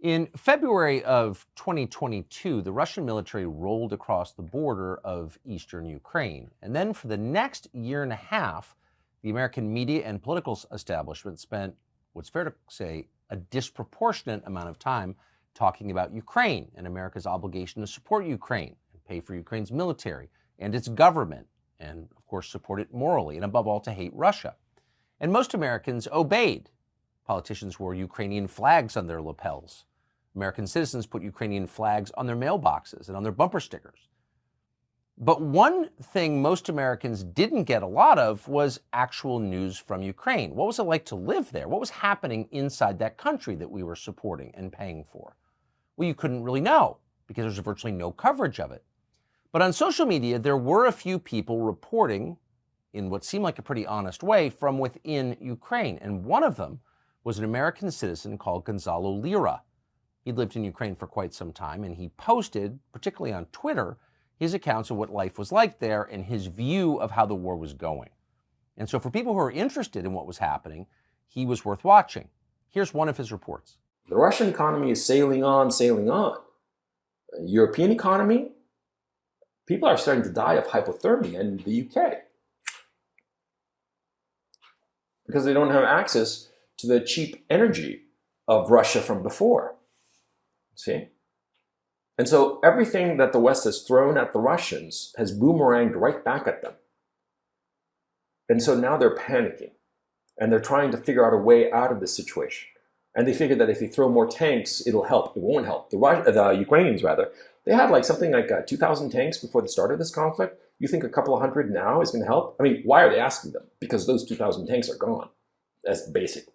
In February of 2022, the Russian military rolled across the border of eastern Ukraine. And then for the next year and a half, the American media and political establishment spent, what's fair to say, a disproportionate amount of time talking about Ukraine and America's obligation to support Ukraine and pay for Ukraine's military and its government, and of course support it morally, and above all to hate Russia. And most Americans obeyed. Politicians wore Ukrainian flags on their lapels. American citizens put Ukrainian flags on their mailboxes and on their bumper stickers. But one thing most Americans didn't get a lot of was actual news from Ukraine. What was it like to live there? What was happening inside that country that we were supporting and paying for? Well, you couldn't really know because there's virtually no coverage of it. But on social media, there were a few people reporting in what seemed like a pretty honest way from within Ukraine. And one of them was an American citizen called Gonzalo Lira. He'd lived in Ukraine for quite some time, and he posted, particularly on Twitter, his accounts of what life was like there and his view of how the war was going. And so for people who are interested in what was happening, he was worth watching. Here's one of his reports. The Russian economy is sailing on, sailing on. European economy, people are starting to die of hypothermia in the UK because they don't have access to the cheap energy of Russia from before. See? And so everything that the West has thrown at the Russians has boomeranged right back at them. And so now they're panicking and they're trying to figure out a way out of this situation. And they figure that if they throw more tanks, it'll help. It won't help. The Ukrainians, rather, they had something like 2,000 tanks before the start of this conflict. You think a couple of hundred now is going to help? I mean, why are they asking them? Because those 2,000 tanks are gone. That's basic,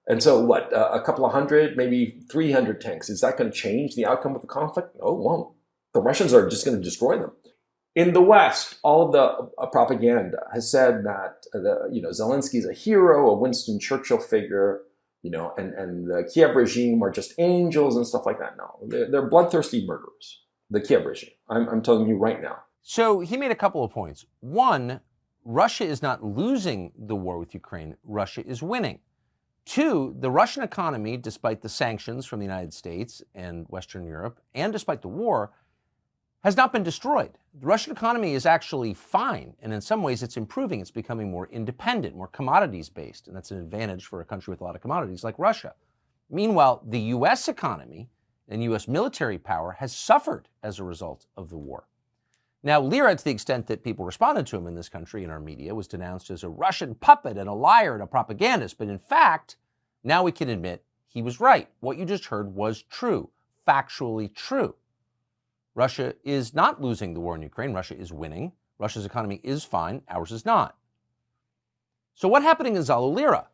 And so what, a couple of hundred, maybe 300 tanks, is that going to change the outcome of the conflict? No, it won't. The Russians are just going to destroy them. In the West, all of the propaganda has said that Zelensky is a hero, a Winston Churchill figure, and the Kiev regime are just angels and stuff like that. No, they're bloodthirsty murderers, the Kiev regime. I'm telling you right now. So he made a couple of points. One, Russia is not losing the war with Ukraine. Russia is winning. Two, the Russian economy, despite the sanctions from the United States and Western Europe, and despite the war, has not been destroyed. The Russian economy is actually fine, and in some ways it's improving. It's becoming more independent, more commodities-based, and that's an advantage for a country with a lot of commodities like Russia. Meanwhile, the U.S. economy and U.S. military power has suffered as a result of the war. Now, Lira, to the extent that people responded to him in this country, in our media, was denounced as a Russian puppet and a liar and a propagandist. But in fact, now we can admit he was right. What you just heard was true, factually true. Russia is not losing the war in Ukraine. Russia is winning. Russia's economy is fine. Ours is not. So what happened to Gonzalo Lira?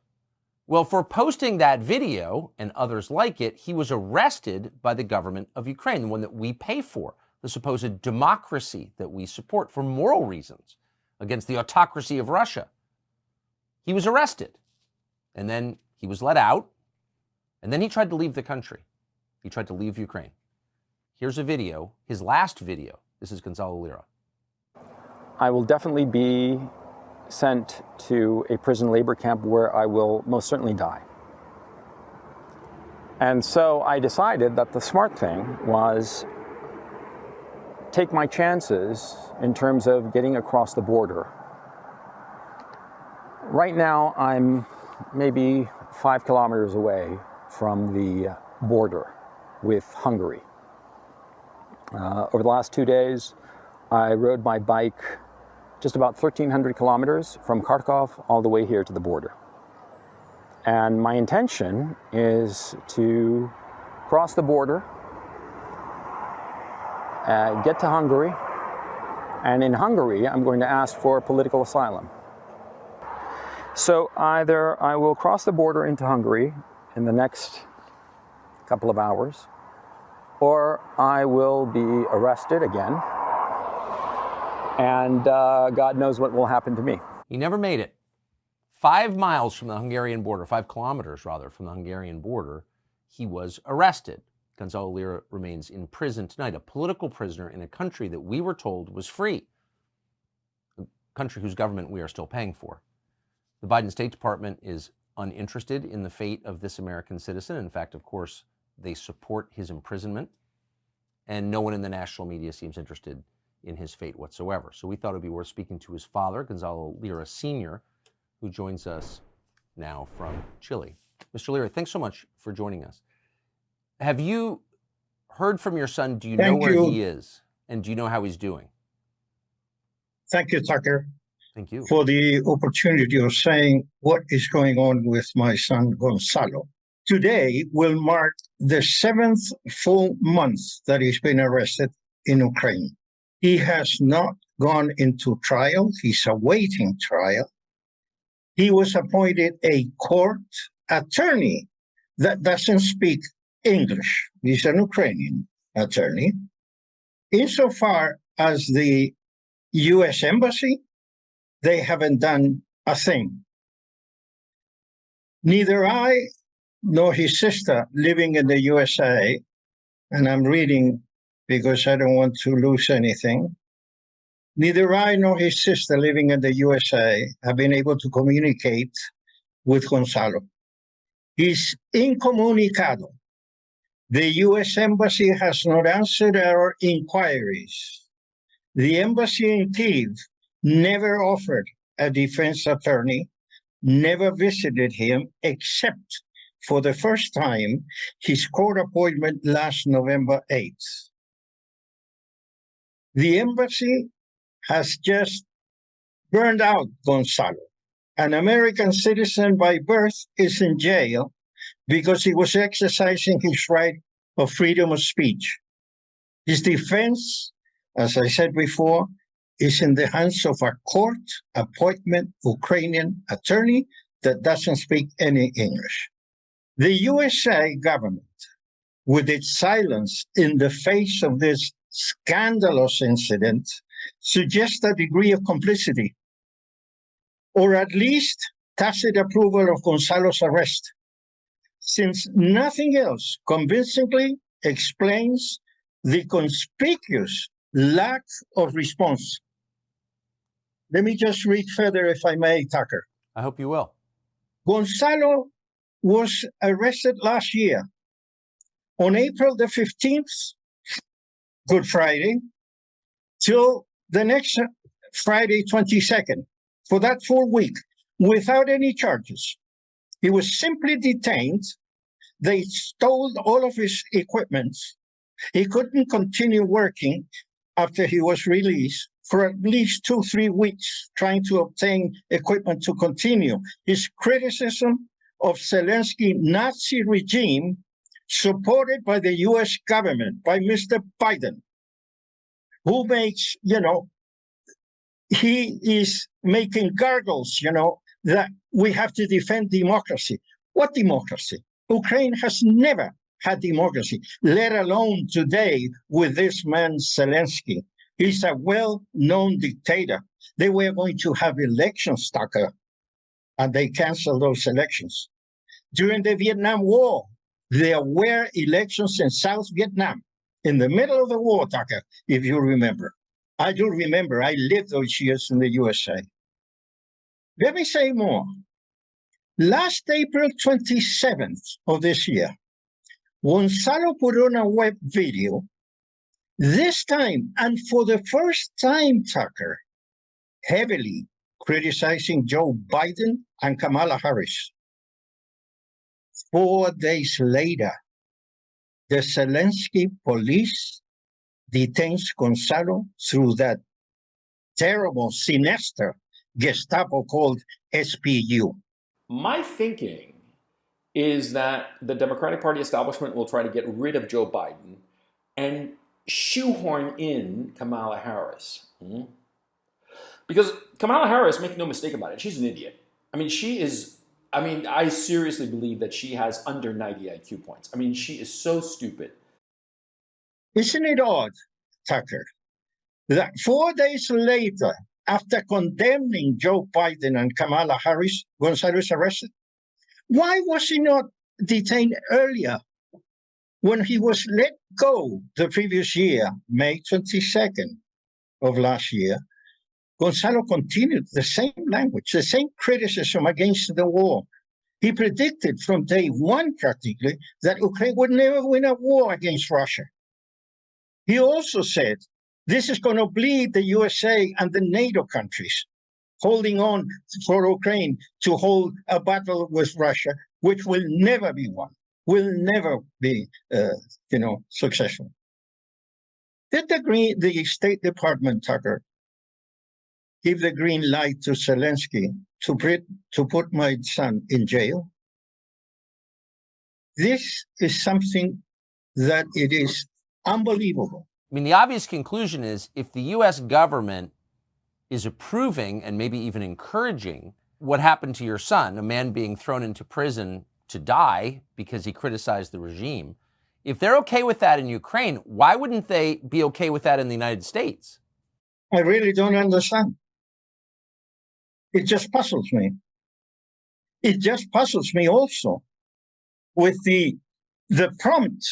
Well, for posting that video and others like it, he was arrested by the government of Ukraine, the one that we pay for, the supposed democracy that we support for moral reasons against the autocracy of Russia. He was arrested, and then he was let out, and then he tried to leave the country. He tried to leave Ukraine. Here's a video, his last video. This is Gonzalo Lira. I will definitely be sent to a prison labor camp where I will most certainly die. And so I decided that the smart thing was take my chances in terms of getting across the border. Right now, I'm maybe 5 kilometers away from the border with Hungary. Over the last 2 days, I rode my bike just about 1,300 kilometers from Kharkov all the way here to the border. And my intention is to cross the border, get to Hungary, and in Hungary, I'm going to ask for political asylum. So either I will cross the border into Hungary in the next couple of hours, or I will be arrested again, and God knows what will happen to me. He never made it. 5 miles from the Hungarian border, 5 kilometers rather, from the Hungarian border, he was arrested. Gonzalo Lira remains in prison tonight, a political prisoner in a country that we were told was free, a country whose government we are still paying for. The Biden State Department is uninterested in the fate of this American citizen. In fact, of course, they support his imprisonment, and no one in the national media seems interested in his fate whatsoever. So we thought it would be worth speaking to his father, Gonzalo Lira Sr., who joins us now from Chile. Mr. Lira, thanks so much for joining us. Have you heard from your son? Do you know where he is? And do you know how he's doing? Thank you, Tucker, Thank you. for the opportunity of saying what is going on with my son, Gonzalo. Today will mark the 7th full month that he's been arrested in Ukraine. He has not gone into trial. He's awaiting trial. He was appointed a court attorney that doesn't speak English. He's an Ukrainian attorney. Insofar as the U.S. Embassy, they haven't done a thing. Neither I nor his sister living in the USA, and I'm reading because I don't want to lose anything, neither I nor his sister living in the USA have been able to communicate with Gonzalo. He's incommunicado. The U.S. Embassy has not answered our inquiries. The embassy in Kyiv never offered a defense attorney, never visited him, except for the first time, his court appointment last November 8th. The embassy has just burned out Gonzalo. An American citizen by birth is in jail because he was exercising his right of freedom of speech. His defense, as I said before, is in the hands of a court appointment Ukrainian attorney that doesn't speak any English. The USA government, with its silence in the face of this scandalous incident, suggests a degree of complicity, or at least tacit approval of Gonzalo's arrest, since nothing else convincingly explains the conspicuous lack of response. Let me just read further, if I may, Tucker. I hope you will. Gonzalo was arrested last year on April the 15th, Good Friday, till the next Friday, 22nd, for that full week, without any charges. He was simply detained. They stole all of his equipment. He couldn't continue working after he was released for at least 2-3 weeks, trying to obtain equipment to continue. His criticism of Zelensky's Nazi regime, supported by the US government, by Mr. Biden, who makes, he is making gargles, that we have to defend democracy. What democracy? Ukraine has never had democracy, let alone today with this man Zelensky. He's a well-known dictator. They were going to have elections, Tucker, and they canceled those elections. During the Vietnam War, there were elections in South Vietnam, in the middle of the war, Tucker, if you remember. I do remember. I lived those years in the USA. Let me say more. Last April 27th of this year, Gonzalo put on a web video, this time, and for the first time, Tucker, heavily criticizing Joe Biden and Kamala Harris. 4 days later, the Zelensky police detains Gonzalo through that terrible, sinister Gestapo called SPU. My thinking is that the Democratic Party establishment will try to get rid of Joe Biden and shoehorn in Kamala Harris. Because Kamala Harris, make no mistake about it, she's an idiot. I seriously believe that she has under 90 IQ points. She is so stupid. Isn't it odd, Tucker, that 4 days later, after condemning Joe Biden and Kamala Harris, Gonzalo is arrested? Why was he not detained earlier? When he was let go the previous year, May 22nd of last year, Gonzalo continued the same language, the same criticism against the war. He predicted from day one, practically, that Ukraine would never win a war against Russia. He also said, this is going to bleed the USA and the NATO countries, holding on for Ukraine to hold a battle with Russia, which will never be won, will never be, successful. Did the State Department, Tucker, give the green light to Zelensky to put my son in jail? This is something that it is unbelievable. I mean, the obvious conclusion is if the U.S. government is approving and maybe even encouraging what happened to your son, a man being thrown into prison to die because he criticized the regime, if they're okay with that in Ukraine, why wouldn't they be okay with that in the United States? I really don't understand. It just puzzles me. It just puzzles me also with the prompt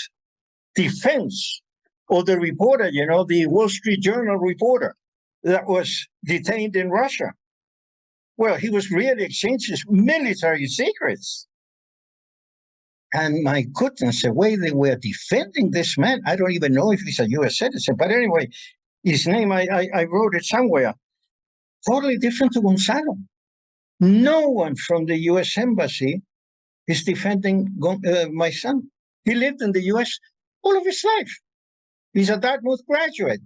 defense of the reporter, the Wall Street Journal reporter that was detained in Russia. Well, he was really exchanging military secrets. And my goodness, the way they were defending this man, I don't even know if he's a U.S. citizen. But anyway, his name, I wrote it somewhere. Totally different to Gonzalo. No one from the U.S. Embassy is defending my son. He lived in the U.S. all of his life. He's a Dartmouth graduate.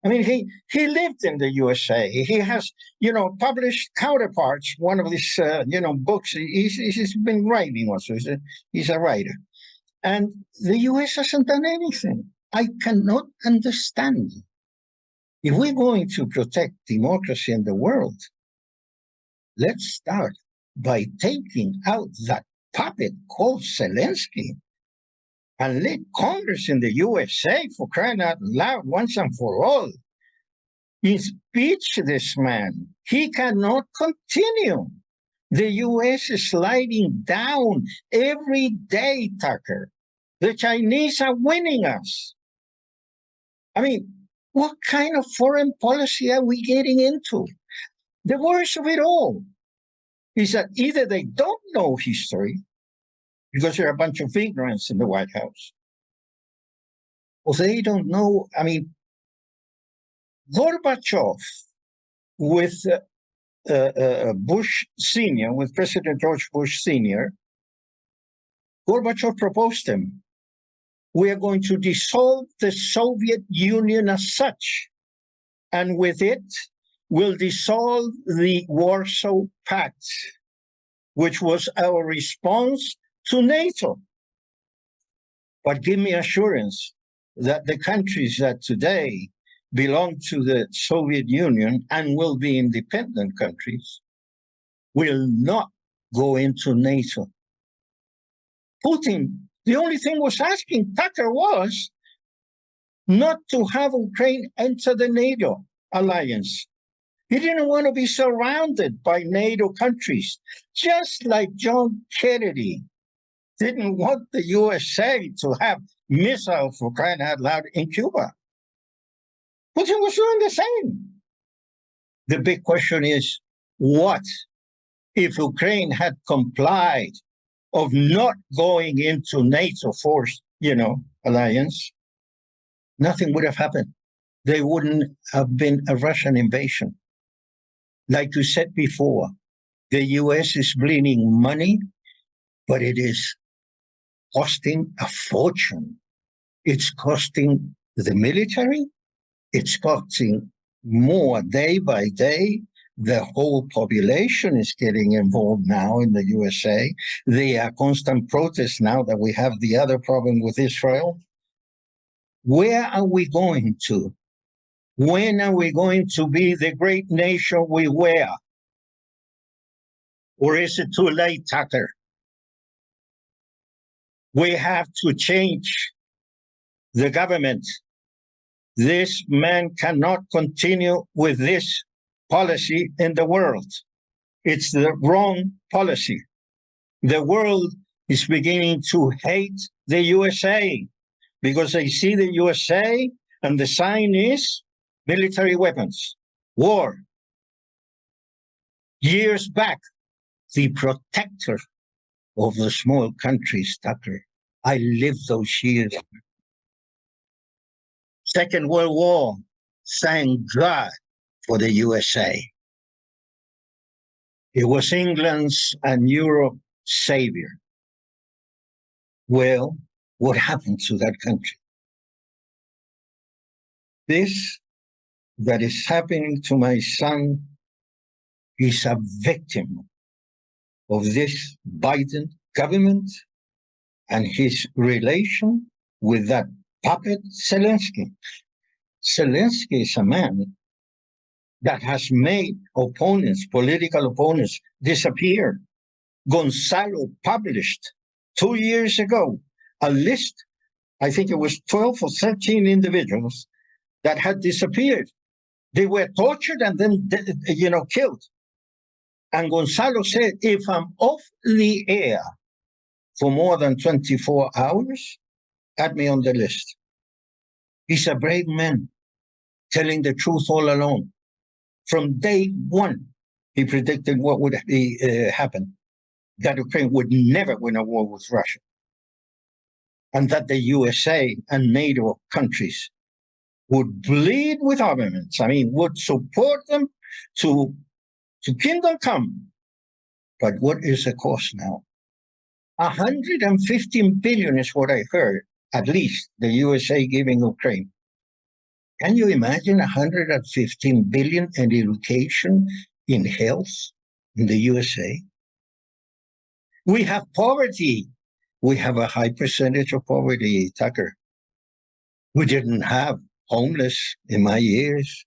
I mean, he lived in the USA. He has, published Counterparts, one of these, books. He's been writing also. He's a writer. And the US hasn't done anything. I cannot understand. If we're going to protect democracy in the world, let's start by taking out that puppet called Zelensky and let Congress in the USA, for crying out loud, once and for all, impeach this man. He cannot continue. The US is sliding down every day, Tucker. The Chinese are winning us. I mean, what kind of foreign policy are we getting into? The worst of it all is that either they don't know history, because there are a bunch of ignorance in the White House, or they don't know. I mean, Gorbachev with Bush Sr., with President George Bush Sr., Gorbachev proposed him. We are going to dissolve the Soviet Union as such, and with it, we'll dissolve the Warsaw Pact, which was our response to NATO. But give me assurance that the countries that today belong to the Soviet Union and will be independent countries will not go into NATO. Putin, the only thing was asking Tucker was not to have Ukraine enter the NATO alliance. He didn't want to be surrounded by NATO countries, just like John Kennedy didn't want the USA to have missiles, for crying out loud, in Cuba. Putin was doing the same. The big question is, what if Ukraine had complied of not going into NATO force, alliance? Nothing would have happened. There wouldn't have been a Russian invasion. Like you said before, the US is bleeding money, but it is costing a fortune. It's costing the military. It's costing more day by day. The whole population is getting involved now in the USA. There are constant protests now that we have the other problem with Israel. Where are we going to? When are we going to be the great nation we were? Or is it too late, Tucker? We have to change the government. This man cannot continue with this policy in the world. It's the wrong policy. The world is beginning to hate the USA because they see the USA and the sign is military weapons, war. Years back, the protector of the small countries, Tucker. I lived those years. Second World War, thank God for the USA. It was England's and Europe's savior. Well, what happened to that country? This that is happening to my son is a victim of this Biden government and his relation with that puppet Zelensky. Zelensky is a man that has made opponents, political opponents, disappear. Gonzalo published 2 years ago a list, I think it was 12 or 13 individuals that had disappeared. They were tortured and then, killed. And Gonzalo said, if I'm off the air for more than 24 hours, add me on the list. He's a brave man, telling the truth all along. From day one, he predicted what would happen, that Ukraine would never win a war with Russia, and that the USA and NATO countries would bleed with armaments. I mean, would support them to kingdom come. But what is the cost now? 115 billion is what I heard, at least the USA giving Ukraine. Can you imagine 115 billion in education, in health, in the USA? We have poverty. We have a high percentage of poverty, Tucker. We didn't have homeless in my years.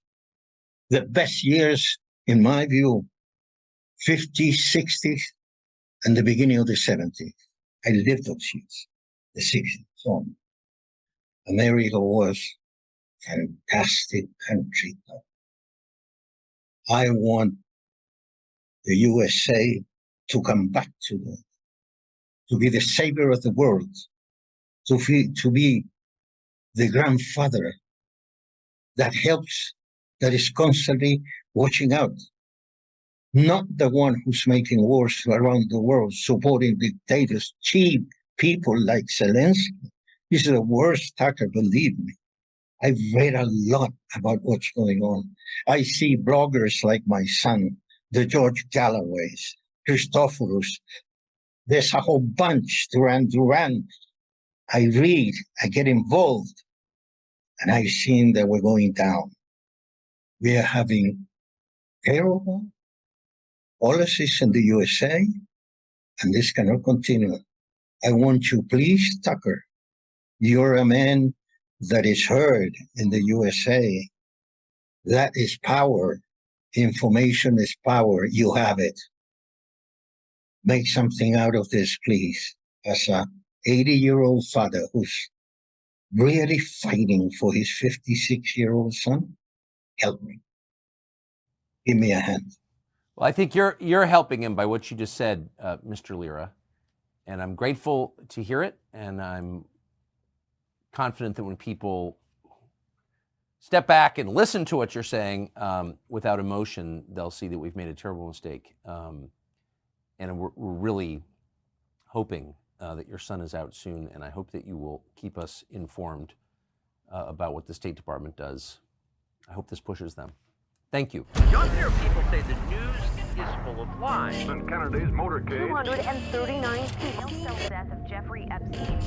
The best years, in my view, 50s, 60s, and the beginning of the 70s. I lived those years, the 60s. So America was a fantastic country. I want the USA to come back to be the savior of the world, to be the grandfather that helps, that is constantly watching out. Not the one who's making wars around the world, supporting dictators, cheap people like Zelensky. This is the worst, Tucker, believe me. I've read a lot about what's going on. I see bloggers like my son, the George Galloways, Christophorus. There's a whole bunch, Duran. I read, I get involved, and I've seen that we're going down. We are having terrible policies in the USA, and this cannot continue. I want you, please, Tucker, you're a man that is heard in the USA. That is power. Information is power. You have it. Make something out of this, please. As a 80-year-old father who's really fighting for his 56-year-old son, help me. Give me a hand. Well, I think you're helping him by what you just said, Mr. Lira, and I'm grateful to hear it, and I'm confident that when people step back and listen to what you're saying without emotion, they'll see that we've made a terrible mistake. And we're really hoping that your son is out soon, and I hope that you will keep us informed about what the State Department does. I hope this pushes them. Thank you. John Deere people say the news is full of lies. Kennedy's motorcade. 239 people. The death of Jeffrey Epstein.